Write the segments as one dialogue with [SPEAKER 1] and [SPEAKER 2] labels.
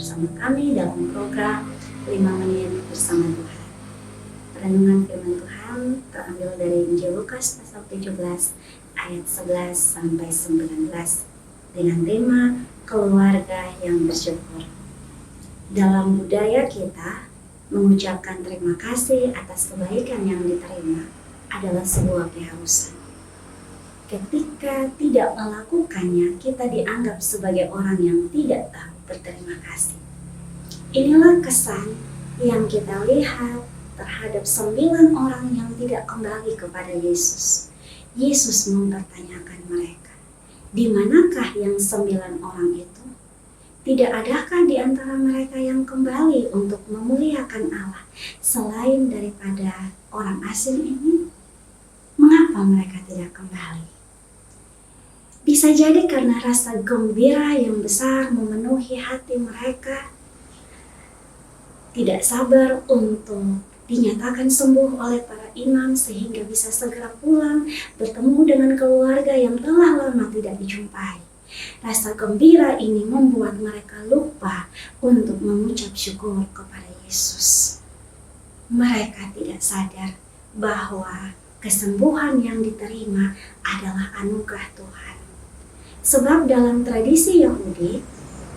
[SPEAKER 1] bersama kami dalam program 5 menit bersama Tuhan. Renungan firman Tuhan terambil dari Injil Lukas pasal 17 ayat 11 sampai 19 dengan tema keluarga yang bersyukur. Dalam budaya kita, mengucapkan terima kasih atas kebaikan yang diterima adalah sebuah keharusan. Ketika tidak melakukannya, kita dianggap sebagai orang yang tidak tahu berterima kasih. Inilah kesan yang kita lihat terhadap 9 orang yang tidak kembali kepada Yesus. Yesus mempertanyakan mereka, di manakah yang 9 orang itu? Tidak adakah di antara mereka yang kembali untuk memuliakan Allah selain daripada orang asing ini? Mengapa mereka tidak kembali? Bisa jadi karena rasa gembira yang besar memenuhi hati mereka, tidak sabar untuk dinyatakan sembuh oleh para imam sehingga bisa segera pulang bertemu dengan keluarga yang telah lama tidak dijumpai. Rasa gembira ini membuat mereka lupa untuk mengucap syukur kepada Yesus. Mereka tidak sadar bahwa kesembuhan yang diterima adalah anugerah Tuhan. Sebab dalam tradisi Yahudi,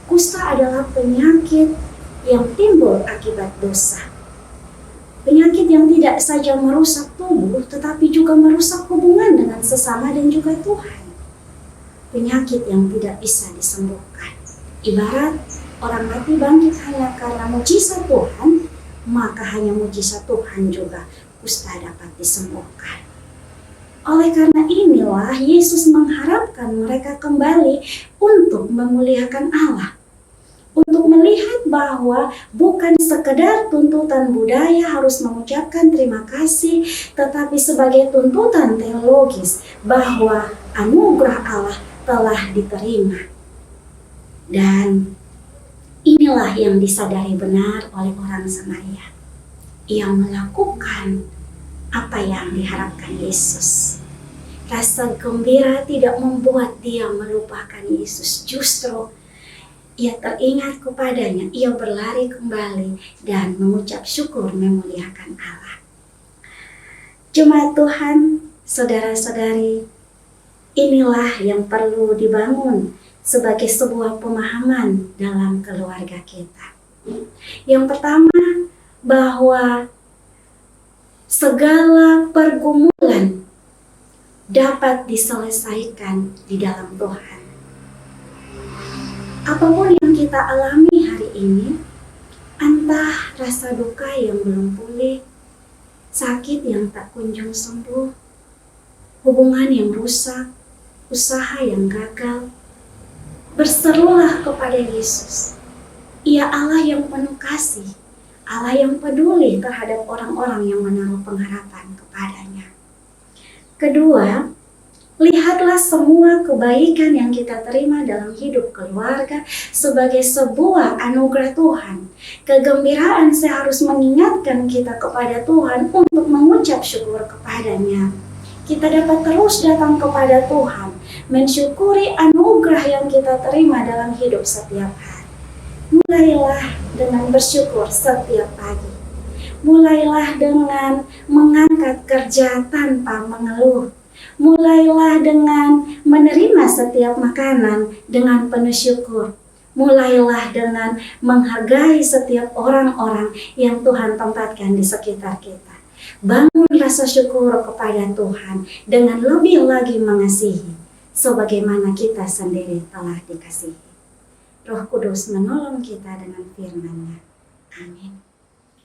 [SPEAKER 1] kusta adalah penyakit yang timbul akibat dosa. Penyakit yang tidak saja merusak tubuh, tetapi juga merusak hubungan dengan sesama dan juga Tuhan. Penyakit yang tidak bisa disembuhkan. Ibarat orang mati bangkit hanya karena mujizat Tuhan, maka hanya mujizat Tuhan juga kusta dapat disembuhkan. Oleh karena inilah Yesus mengharapkan mereka kembali untuk memuliakan Allah. Untuk melihat bahwa bukan sekedar tuntutan budaya harus mengucapkan terima kasih, tetapi sebagai tuntutan teologis bahwa anugerah Allah telah diterima. Dan inilah yang disadari benar oleh orang Samaria. Ia melakukan apa yang diharapkan Yesus. Rasa gembira tidak membuat dia melupakan Yesus. Justru ia teringat kepadanya, ia berlari kembali dan mengucap syukur memuliakan Allah. Jemaat Tuhan, saudara-saudari, inilah yang perlu dibangun sebagai sebuah pemahaman dalam keluarga kita. Yang pertama, bahwa segala pergumulan dapat diselesaikan di dalam Tuhan. Apapun yang kita alami hari ini, entah rasa duka yang belum pulih, sakit yang tak kunjung sembuh, hubungan yang rusak, usaha yang gagal, berserulah kepada Yesus. Ia Allah yang penuh kasih, Allah yang peduli terhadap orang-orang yang menaruh pengharapan kepadanya. Kedua, lihatlah semua kebaikan yang kita terima dalam hidup keluarga sebagai sebuah anugerah Tuhan. Kegembiraan seharus mengingatkan kita kepada Tuhan untuk mengucap syukur kepadanya. Kita dapat terus datang kepada Tuhan, mensyukuri anugerah yang kita terima dalam hidup setiap hari. Mulailah dengan bersyukur setiap pagi. Mulailah dengan mengangkat kerja tanpa mengeluh. Mulailah dengan menerima setiap makanan dengan penuh syukur. Mulailah dengan menghargai setiap orang-orang yang Tuhan tempatkan di sekitar kita. Bangun rasa syukur kepada Tuhan dengan lebih lagi mengasihi, sebagaimana kita sendiri telah dikasihi. Roh Kudus menolong kita dengan firman-Nya. Amin.